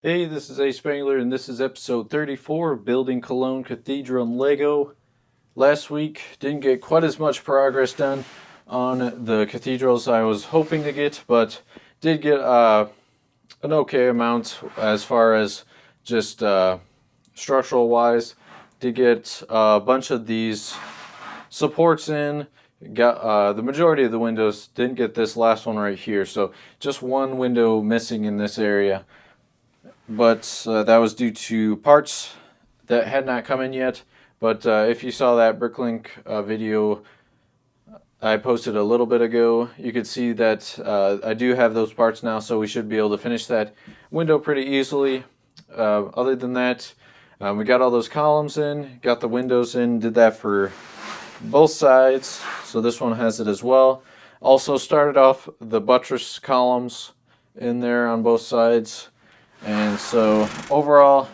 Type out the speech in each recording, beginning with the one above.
Hey, this is ASpengler, and this is episode 34 of Building Cologne Cathedral in Lego. Last week, didn't get quite as much progress done on the cathedrals I was hoping to get, but did get an okay amount as far as just structural wise. Did get a bunch of these supports in. Got the majority of the windows. Didn't get this last one right here, so just one window missing in this area, but that was due to parts that had not come in yet. But if you saw that Bricklink video I posted a little bit ago, you could see that I do have those parts now, so we should be able to finish that window pretty easily. Other than that, we got all those columns in, got the windows in, did that for both sides, so this one has it as well. Also started off the buttress columns in there on both sides. And so overall,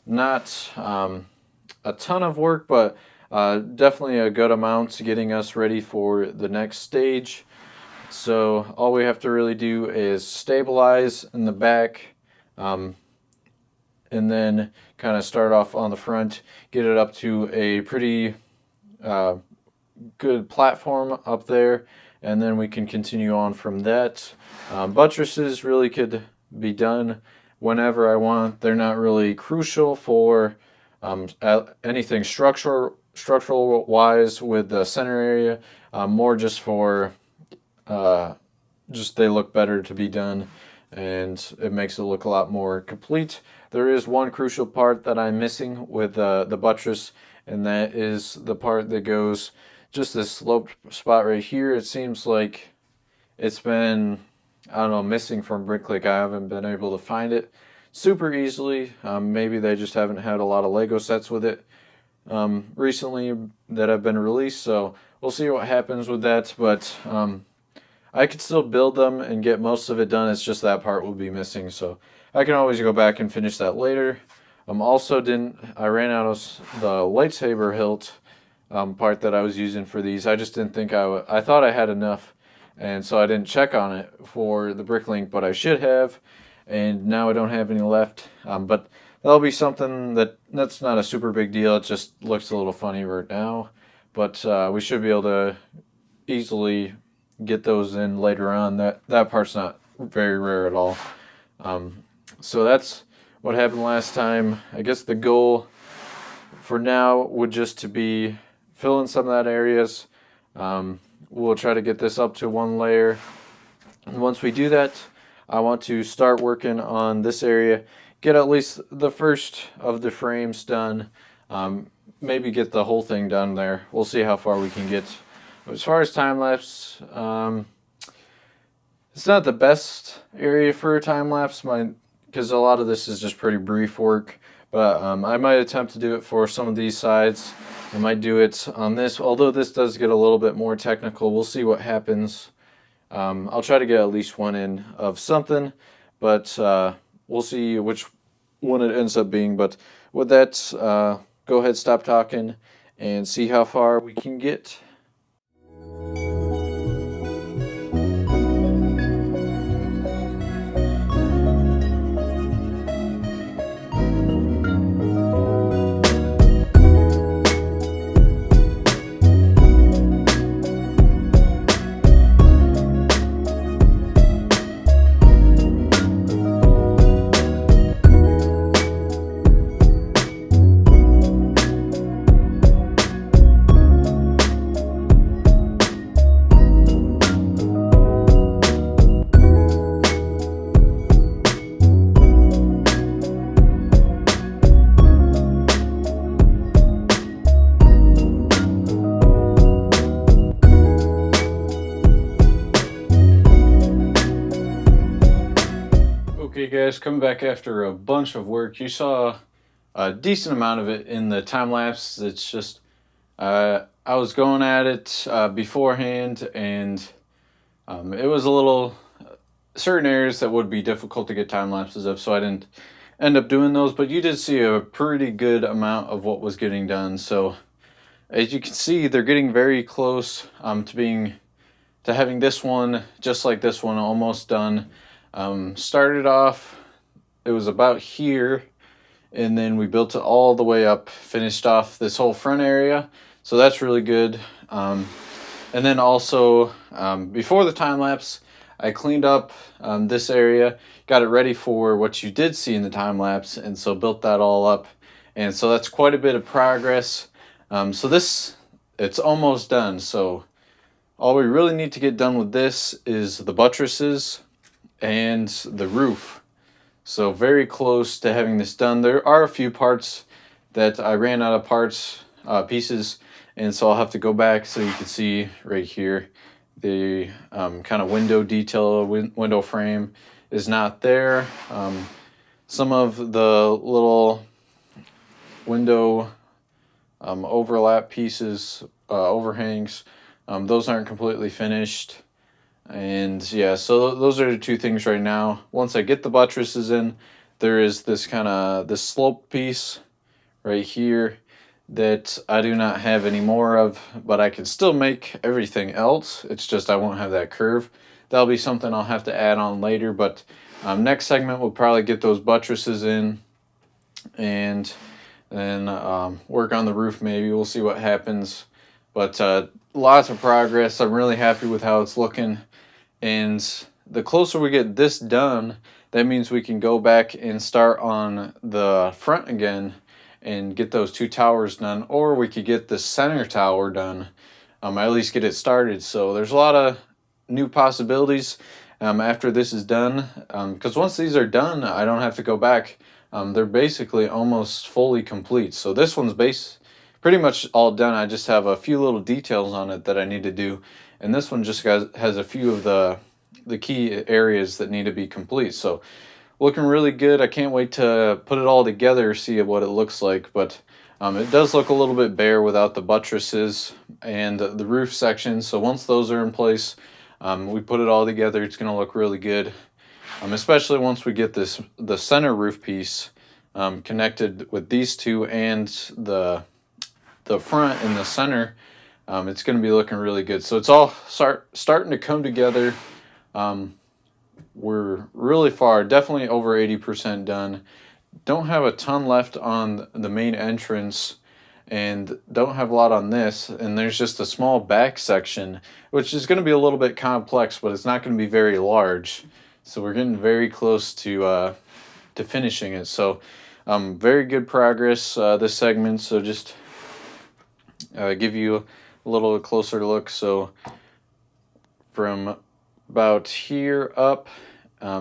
not a ton of work, but definitely a good amount to getting us ready for the next stage. So all we have to really do is stabilize in the back, and then kind of start off on the front, get it up to a pretty good platform up there, and then we can continue on from that. Buttresses really could be done whenever I want. They're not really crucial for anything structural wise with the center area. More just for just they look better to be done, and it makes it look a lot more complete. There is one crucial part that I'm missing with the buttress, and that is the part that goes just this sloped spot right here. It seems like it's been, I don't know, missing from Bricklink. I haven't been able to find it super easily. Maybe they just haven't had a lot of Lego sets with it recently that have been released, so we'll see what happens with that. But I could still build them and get most of it done. It's just that part will be missing, so I can always go back and finish that later. I ran out of the lightsaber hilt part that I was using for these. I just didn't think I thought I had enough, and so I didn't check on it for the Bricklink, but I should have, and now I don't have any left. But that'll be something that's not a super big deal. It just looks a little funny right now, but we should be able to easily get those in later on. That part's not very rare at all. So that's what happened last time. I guess the goal for now would just to be fill in some of that areas. We'll try to get this up to one layer. And once we do that, I want to start working on this area, get at least the first of the frames done, maybe get the whole thing done there. We'll see how far we can get. As far as time-lapse, it's not the best area for a time-lapse, because a lot of this is just pretty brief work, but I might attempt to do it for some of these sides. I might do it on this, although this does get a little bit more technical. We'll see what happens. I'll try to get at least one in of something, but we'll see which one it ends up being. But with that, go ahead, stop talking, and see how far we can get. Okay, guys, coming back after a bunch of work. You saw a decent amount of it in the time lapse. It's just I was going at it beforehand, and it was a little certain areas that would be difficult to get time lapses of, so I didn't end up doing those. But you did see a pretty good amount of what was getting done. So as you can see, they're getting very close to having this one just like this one almost done. Started off it was about here, and then we built it all the way up, finished off this whole front area. So that's really good. And then also, before the time lapse, I cleaned up this area, got it ready for what you did see in the time lapse, and so built that all up. And so that's quite a bit of progress. So this, it's almost done. So all we really need to get done with this is the buttresses and the roof. So very close to having this done. There are a few parts that I ran out of pieces, and so I'll have to go back. So you can see right here, the kind of window detail, window frame is not there. Some of the little window overlap pieces, overhangs, those aren't completely finished. And yeah, so those are the two things right now. Once I get the buttresses in, there is this this slope piece right here that I do not have any more of, but I can still make everything else. It's just I won't have that curve. That'll be something I'll have to add on later, but next segment we'll probably get those buttresses in, and then work on the roof maybe. We'll see what happens. But lots of progress. I'm really happy with how it's looking. And the closer we get this done, that means we can go back and start on the front again and get those two towers done, or we could get the center tower done, at least get it started. So there's a lot of new possibilities after this is done, because once these are done, I don't have to go back. They're basically almost fully complete. So this one's pretty much all done. I just have a few little details on it that I need to do, and this one just has a few of the key areas that need to be complete. So looking really good. I can't wait to put it all together, see what it looks like. But it does look a little bit bare without the buttresses and the roof section. So once those are in place, we put it all together, it's going to look really good. Especially once we get the center roof piece connected with these two and the front and the center. It's going to be looking really good. So it's all starting to come together. We're really far, definitely over 80% done. Don't have a ton left on the main entrance, and don't have a lot on this. And there's just a small back section, which is going to be a little bit complex, but it's not going to be very large. So we're getting very close to finishing it. So very good progress this segment. So just give you a little closer look. So from about here up,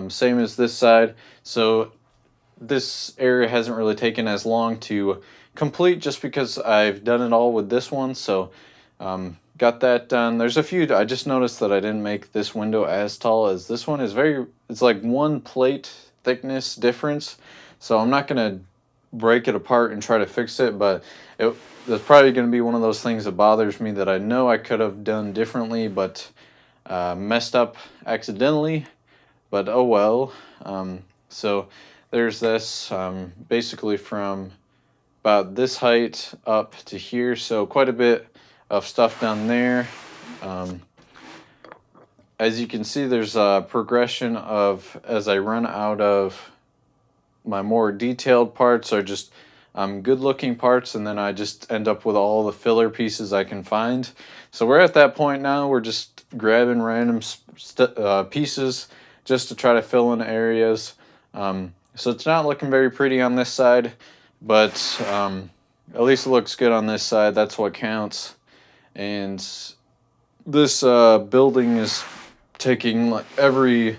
same as this side. So this area hasn't really taken as long to complete, just because I've done it all with this one. So got that done. There's a few, I just noticed that I didn't make this window as tall as this one. It's like one plate thickness difference. So I'm not gonna break it apart and try to fix it, but that's probably gonna be one of those things that bothers me, that I know I could have done differently, but messed up accidentally. But oh well. So there's this, basically from about this height up to here. So quite a bit of stuff down there. As you can see, there's a progression of, as I run out of my more detailed parts, or just good looking parts, and then I just end up with all the filler pieces I can find. So we're at that point now. We're just grabbing random pieces just to try to fill in areas. So it's not looking very pretty on this side, but at least it looks good on this side. That's what counts. And this building is taking like every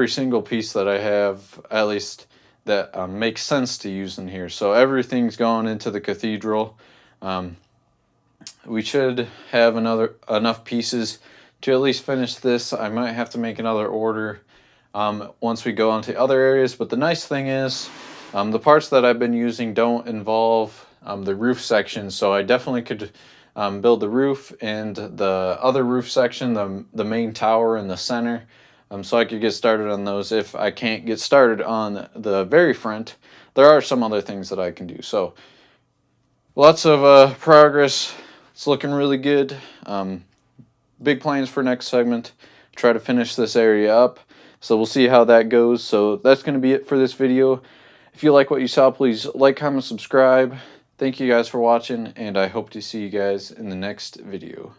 single piece that I have, at least that makes sense to use in here. So everything's gone into the cathedral. We should have enough pieces to at least finish this. I might have to make another order once we go on to other areas. But the nice thing is, the parts that I've been using don't involve the roof section. So I definitely could build the roof and the other roof section, the main tower in the center. So I could get started on those. If I can't get started on the very front, there are some other things that I can do. So lots of progress. It's looking really good. Big plans for next segment. Try to finish this area up. So we'll see how that goes. So that's going to be it for this video. If you like what you saw, please like, comment, subscribe. Thank you guys for watching, and I hope to see you guys in the next video.